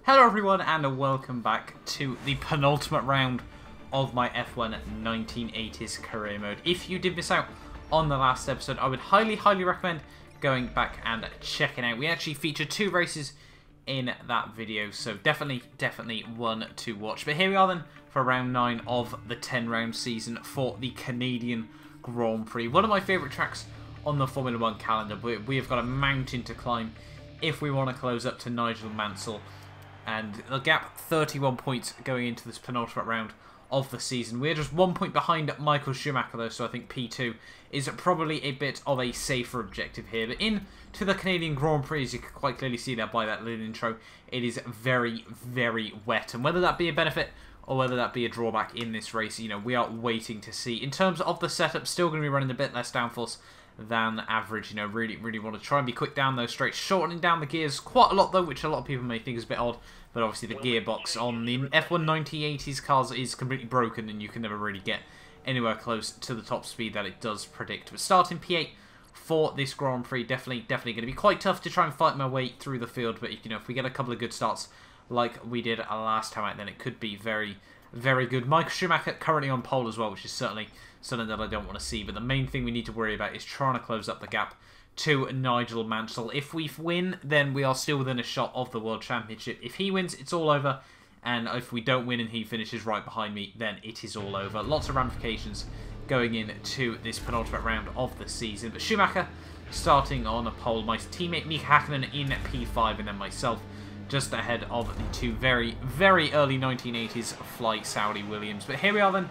Hello everyone and welcome back to the penultimate round of my F1 1980s career mode. If you did miss out on the last episode, I would highly recommend going back and checking out. We actually featured 2 races in that video, so definitely one to watch. But here we are then for round 9 of the 10 round season for the Canadian Grand Prix. One of my favourite tracks on the Formula 1 calendar, but we have got a mountain to climb if we want to close up to Nigel Mansell. And the gap, 31 points going into this penultimate round of the season. We're just 1 point behind Michael Schumacher though, so I think P2 is probably a bit of a safer objective here. But into the Canadian Grand Prix, as you can quite clearly see there by that little intro, it is very wet. And whether that be a benefit or whether that be a drawback in this race, you know, we are waiting to see. In terms of the setup, still going to be running a bit less downforce than average. You know, really want to try and be quick down those straights, shortening down the gears quite a lot though, which a lot of people may think is a bit odd, but obviously the gearbox on the F1 1980s cars is completely broken and you can never really get anywhere close to the top speed that it does predict. But starting P8 for this Grand Prix, definitely going to be quite tough to try and fight my way through the field, but you know, if we get a couple of good starts like we did last time out, then it could be very good. Michael Schumacher currently on pole as well, which is certainly something that I don't want to see. But the main thing we need to worry about is trying to close up the gap to Nigel Mansell. If we win, then we are still within a shot of the World Championship. If he wins, it's all over. And if we don't win and he finishes right behind me, then it is all over. Lots of ramifications going into this penultimate round of the season. But Schumacher starting on a pole. My teammate Mika Hakkinen in P5, and then myself just ahead of the 2 very early 1980s Fly Saudi Williams. But here we are then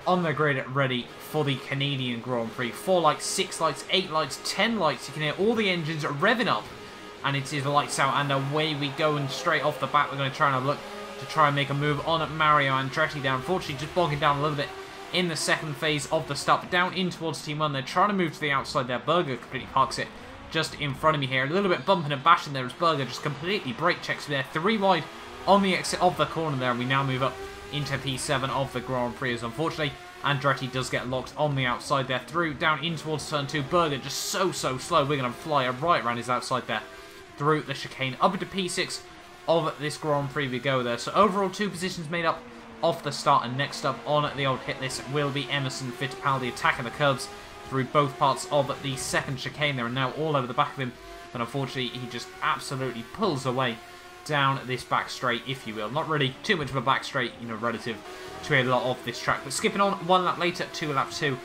on the grid, ready for the Canadian Grand Prix. 4 lights, 6 lights, 8 lights, 10 lights. You can hear all the engines revving up, and it is lights out, and away we go. And straight off the bat, we're going to try and have a look to try and make a move on Mario Andretti there. Unfortunately, just bogging down a little bit in the second phase of the start, but down in towards Team 1. They're trying to move to the outside there. Berger completely parks it just in front of me here. A little bit bumping and bashing there as Berger just completely brake checks there. 3 wide on the exit of the corner there, and we now move up into P7 of the Grand Prix, as unfortunately Andretti does get locked on the outside there. Through down in towards turn 2. Berger just so slow. We're going to fly right around his outside there through the chicane. Up into P6 of this Grand Prix we go there. So overall 2 positions made up off the start, and next up on the old hit list will be Emerson Fittipaldi attacking the curbs through both parts of the second chicane there, and now all over the back of him. But unfortunately he just absolutely pulls away down this back straight, if you will. Not really too much of a back straight, you know, relative to a lot of this track. But skipping on 1 lap later to lap 2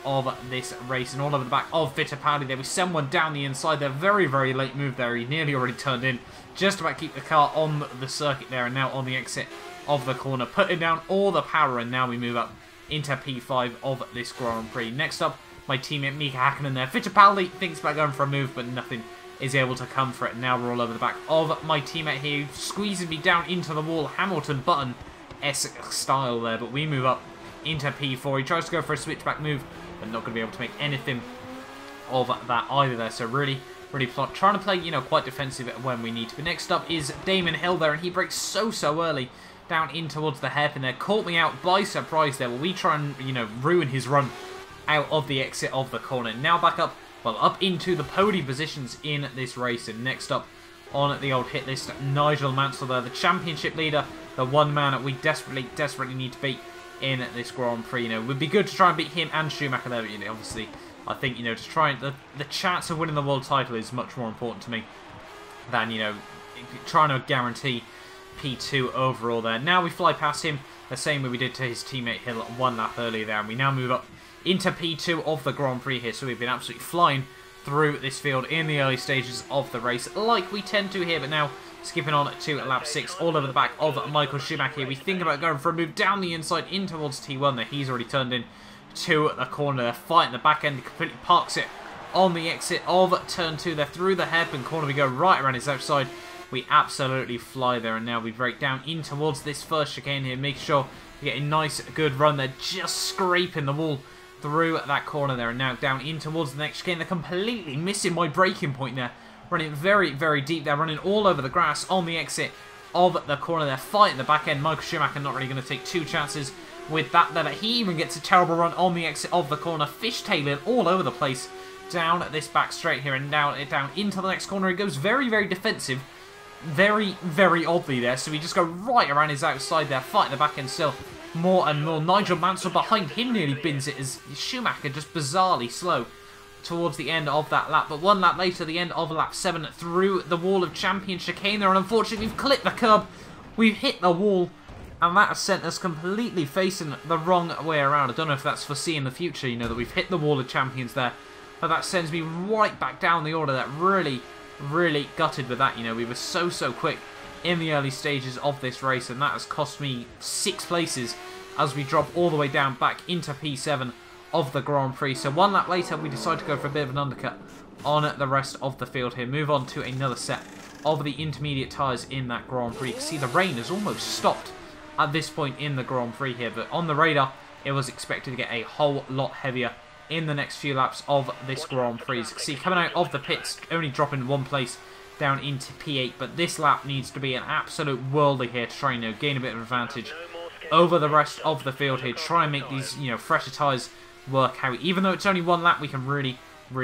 of this race, and all over the back of Fittipaldi there. We send one down the inside there. Very late move there. He nearly already turned in. Just about to keep the car on the circuit there, and now on the exit of the corner, putting down all the power, and now we move up into P5 of this Grand Prix. Next up, my teammate Mika Hakkinen there. Fittipaldi thinks about going for a move, but nothing is able to come for it. Now we're all over the back of my teammate here, squeezing me down into the wall, Hamilton Button-esque style there. But we move up into P4. He tries to go for a switchback move, but not going to be able to make anything of that either there. So really trying to play, you know, quite defensive when we need to. But next up is Damon Hill there, and he breaks so early down in towards the hairpin there. Caught me out by surprise there. Well, we try and, you know, ruin his run out of the exit of the corner. Now back up, well, up into the podium positions in this race. And next up on the old hit list, Nigel Mansell there, the championship leader, the one man that we desperately need to beat in this Grand Prix. You know, it would be good to try and beat him and Schumacher there, but, you know, obviously I think, you know, to try and the chance of winning the world title is much more important to me than, you know, trying to guarantee P2 overall there. Now we fly past him the same way we did to his teammate Hill 1 lap earlier there, and we now move up into P2 of the Grand Prix here. So we've been absolutely flying through this field in the early stages of the race, like we tend to here. But now skipping on to lap 6, all over the back of Michael Schumacher here. We think about going for a move down the inside in towards T1 there. He's already turned in to the corner there, fighting the back end. He completely parks it on the exit of turn 2 there. Through the hairpin corner we go, right around his outside. We absolutely fly there, and now we break down in towards this first chicane here. Make sure we get a nice good run there, just scraping the wall through that corner there, and now down in towards the next chicane. They're completely missing my braking point there. Running very deep there, running all over the grass on the exit of the corner there, fighting the back end. Michael Schumacher not really going to take 2 chances with that there. He even gets a terrible run on the exit of the corner, fishtailing all over the place down this back straight here, and down into the next corner. He goes very defensive very, very oddly there. So we just go right around his outside there, fighting the back end still more and more. Nigel Mansell behind him nearly bins it as Schumacher just bizarrely slow towards the end of that lap. But one lap later, the end of lap 7, through the wall of champion chicane there. And unfortunately, we've clipped the curb. We've hit the wall. And that has sent us completely facing the wrong way around. I don't know if that's foreseen the future, you know, that we've hit the wall of champions there. But that sends me right back down the order. That really, really gutted with that, you know. We were so quick in the early stages of this race. And that has cost me 6 places as we drop all the way down back into P7 of the Grand Prix. So one lap later, we decide to go for a bit of an undercut on the rest of the field here. Move on to another set of the intermediate tyres in that Grand Prix. You can see the rain has almost stopped at this point in the Grand Prix here, but on the radar it was expected to get a whole lot heavier in the next few laps of this Grand Prix. You can see coming out of the pits, only dropping 1 place down into P8, but this lap needs to be an absolute worldie here to try and, you know, gain a bit of advantage over the rest of the field here. Try and make these, you know, fresher tyres work out. Even though it's only 1 lap, we can really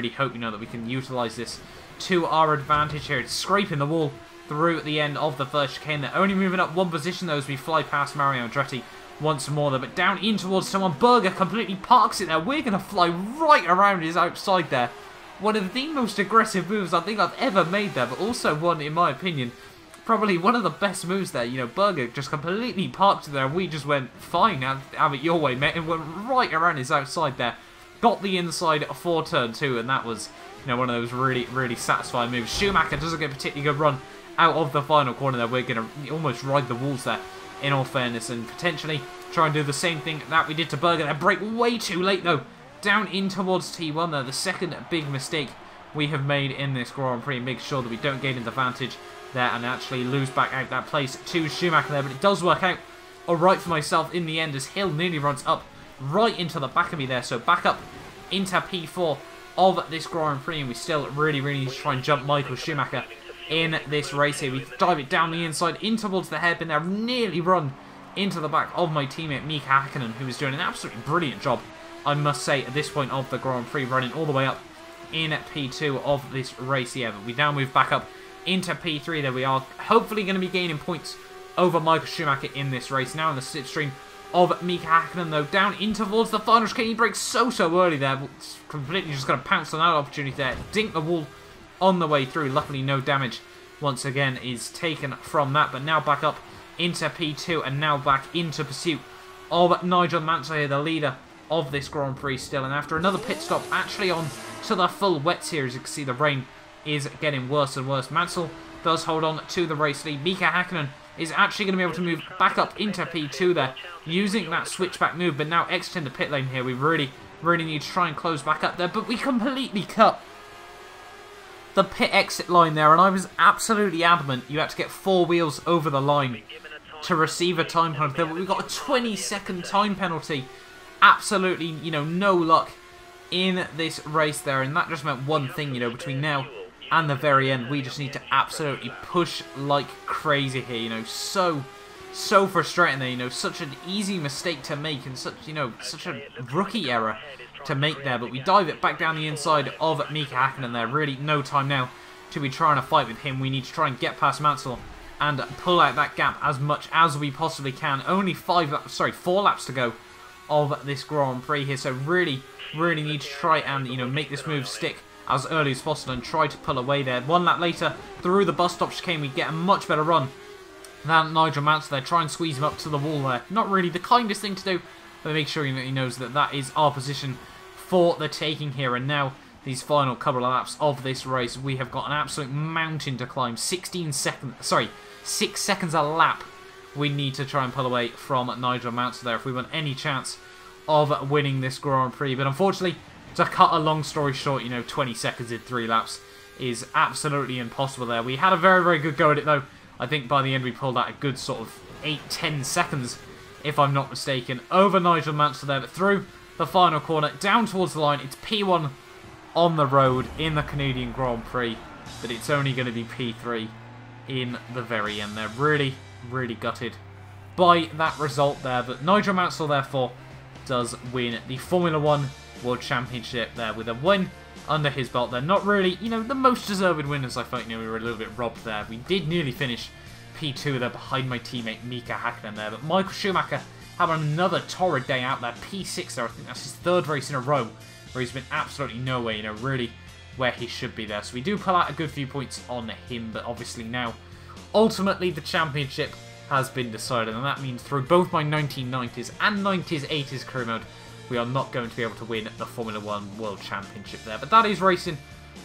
hope, you know, that we can utilise this to our advantage here. It's scraping the wall through the end of the first chicane. They're only moving up 1 position though as we fly past Mario Andretti once more there, but down in towards someone. Berger completely parks it there. We're going to fly right around his outside there. One of the most aggressive moves I think I've ever made there, but also one, in my opinion, probably one of the best moves there. You know, Berger just completely parked it there and we just went, fine, have it your way, mate, and went right around his outside there. Got the inside for turn 2, and that was, you know, one of those really satisfying moves. Schumacher doesn't get a particularly good run out of the final corner there. We're going to almost ride the walls there, in all fairness, and potentially try and do the same thing that we did to Berger there. Brake way too late though, down in towards T1 there. The second big mistake we have made in this Grand Prix. Make sure that we don't gain an advantage there and actually lose back out that place to Schumacher there, but it does work out alright for myself in the end as Hill nearly runs up right into the back of me there. So back up into P4 of this Grand Prix, and we still really need to try and jump Michael Schumacher in this race here. We dive it down the inside in towards the hairpin there. Nearly run into the back of my teammate Mika Hakkinen, who is doing an absolutely brilliant job, I must say, at this point of the Grand Prix, running all the way up in P2 of this race here. But we now move back up into P3 there. We are hopefully going to be gaining points over Michael Schumacher in this race. Now in the slipstream of Mika Hakkinen though, down in towards the final chicane. He breaks so early there, but completely just going to pounce on that opportunity there. Dink the wall on the way through. Luckily no damage once again is taken from that, but now back up into P2 and now back into pursuit of Nigel Mansell here, the leader of this Grand Prix still. And after another pit stop, actually on to the full wets here, as you can see the rain is getting worse and worse. Mansell does hold on to the race lead. Mika Hakkinen is actually going to be able to move back up into P2 there, using that switchback move, but now exiting the pit lane here. We really need to try and close back up there, but we completely cut the pit exit line there, and I was absolutely adamant you had to get 4 wheels over the line to receive a time penalty there, but we got a 20-second time penalty. Absolutely, you know, no luck in this race there, and that just meant one thing, you know, between now and the very end, we just need to absolutely push like crazy here, you know. So frustrating there, you know, such an easy mistake to make and such, you know, such a rookie error to make there, but we dive it back down the inside of Mika Hakkinen there. Really no time now to be trying to fight with him. We need to try and get past Mansell and pull out that gap as much as we possibly can. Only 4 laps to go of this Grand Prix here, so really need to try and, you know, make this move stick as early as possible and try to pull away there. 1 lap later, through the bus stop chicane, we get a much better run than Nigel Mansell there. Try and squeeze him up to the wall there. Not really the kindest thing to do, but make sure he knows that that is our position for the taking here. And now these final couple of laps of this race, we have got an absolute mountain to climb. 6 seconds a lap we need to try and pull away from Nigel Mansell there if we want any chance of winning this Grand Prix. But unfortunately, to cut a long story short, you know, 20 seconds in 3 laps is absolutely impossible there. We had a very good go at it though. I think by the end we pulled out a good sort of 8-10 seconds, if I'm not mistaken, over Nigel Mansell there. But through the final corner, down towards the line, it's P1 on the road in the Canadian Grand Prix, but it's only going to be P3 in the very end. They're really gutted by that result there, but Nigel Mansell therefore does win the Formula 1 World Championship there with a win under his belt there. Not really, you know, the most deserved winners. I thought, you know, we were a little bit robbed there. We did nearly finish P2 there behind my teammate Mika Hakkinen there, but Michael Schumacher having another torrid day out there. P6 there, I think that's his third race in a row where he's been absolutely nowhere, you know, really where he should be there. So we do pull out a good few points on him, but obviously now, ultimately the championship has been decided, and that means through both my 1990s and 80s career mode, we are not going to be able to win the Formula 1 World Championship there. But that is racing,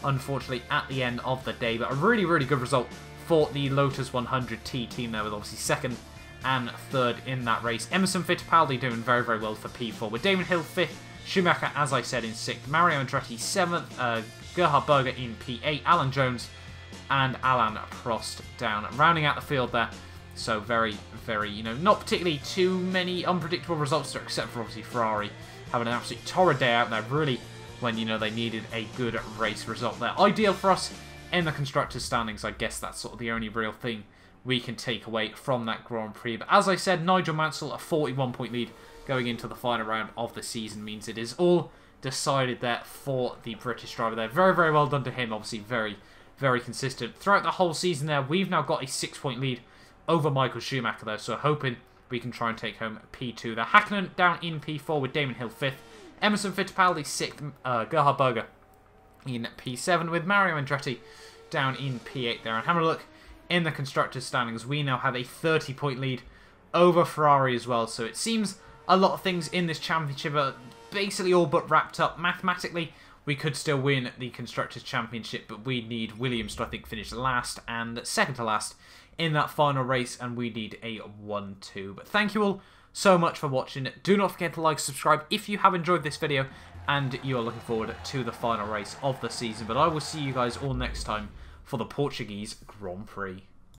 unfortunately, at the end of the day. But a really, really good result for the Lotus 100T team there, with obviously second and third in that race. Emerson Fittipaldi doing very, very well for P4, with Damon Hill 5th, Schumacher, as I said, in 6th, Mario Andretti 7th, Gerhard Berger in P8, Alan Jones and Alan Prost down, rounding out the field there. So very, very, you know, not particularly too many unpredictable results there, except for obviously Ferrari having an absolutely torrid day out there, really, when, you know, they needed a good race result there. Ideal for us in the Constructors' standings. I guess that's sort of the only real thing we can take away from that Grand Prix. But as I said, Nigel Mansell, a 41-point lead going into the final round of the season, means it is all decided there for the British driver there. Very, very well done to him. Obviously very, very consistent throughout the whole season there. We've now got a 6-point lead over Michael Schumacher there, so hoping we can try and take home P2 there. Hakkinen down in P4 with Damon Hill 5th, Emerson Fittipaldi 6th, Gerhard Berger in P7 with Mario Andretti down in P8 there. And having a look in the Constructors' standings, we now have a 30-point lead over Ferrari as well, so it seems a lot of things in this championship are basically all but wrapped up. Mathematically, we could still win the Constructors' Championship, but we need Williams to, I think, finish last and second to last in that final race, and we need a 1-2. But thank you all so much for watching. Do not forget to like, subscribe if you have enjoyed this video and you are looking forward to the final race of the season. But I will see you guys all next time for the Portuguese Grand Prix.